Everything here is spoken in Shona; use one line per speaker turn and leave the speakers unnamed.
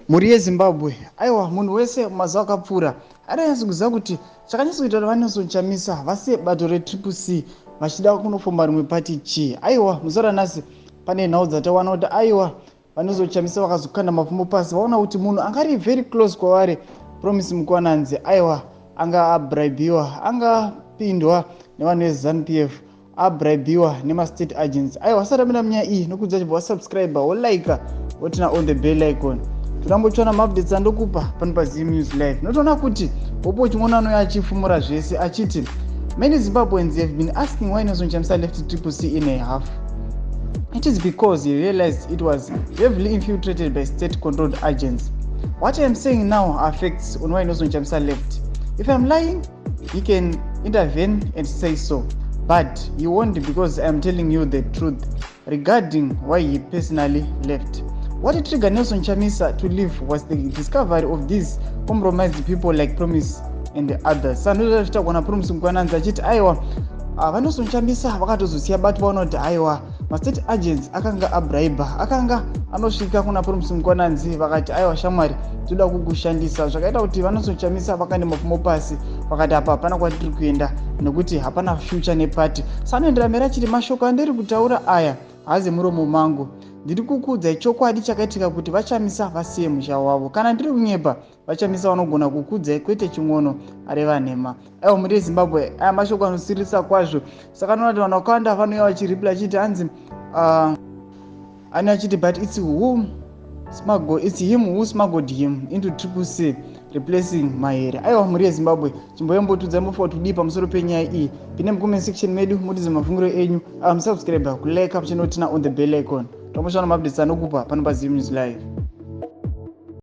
Muri yeZimbabwe, aiwa munhu wese mazuva akapfuura aranyatsa kuziva kuti chakanyatsa kuita kuti vanozochamisa vasiye bato reTCC vachida kunofomba rimwe pati chi. Aiwa muzuva ranhasi pane nhau dzatawana kuti aiwa vanozochamisa vakazokanda mapfumo pasi vaona kuti munhu angari very close kwavari Promise Mkwananzi aiwa anga abraibiwa angapindwa nevanhu veZANU-PF abraibiwa nemastate agents. Aiwa wasatambira munyaya iyi nokudza chibva wasubscribe wolike wotina on the bell icon. Tirambotsvana maupdates andokupa pano paZim News Live. Notoona kuti popo chimona achifumura zvese achiti many Zimbabweans have been asking why NACHAMISA left TCC in a half. It is because he realized it was heavily infiltrated by state-controlled agents. What I am saying now are facts on why NACHAMISA left. If I am lying, you can intervene and say so, but you won't because I am telling you the truth regarding why he personally left. What triggered NACHAMISA to leave was the discovery of these compromised people like Promise and the others. Sanoda titakuona Promise Mkwananzi achiti aiwa NACHAMISA vakatozosiya bati vaona kuti aiwa mastate agents akanga abraiba akanga anosvika kuna Promise Mkwananzi vakati aiwa shamwari toda kukushandisa zvakaita kuti NACHAMISA vakande mapfumo pasi vakati apa hapana kwatiri kuenda nekuti hapana future nepati. Sanoendera mberi achiti mashoko andiri kutaura aya haazi muromo mangu. Ndiri kukudzai chokwadi chakaitika kuti vachamisa vasiye musha wavo. Kana ndiri kunyepa vachamisa vanogona kukudzai kwete ching'ono areva nhema. Aiwa muri yeZimbabwe aya mashoko anosirisa kwazvo. Saka noona kuti vanhu vakawanda vanouya vachiripla achiti hanzi ani achiti but it's him who smuggled him into TCC replacing Mahere. Aiwa muri yeZimbabwe chimboyembotudza mbofa tudi pamusoro penyaya iyi. Pine mcomment section medu mutize mafungiro enyu. Subscribe kulike pachinotina on the bell icon. Tomoshana maupdates anokupa pano paZim News Live.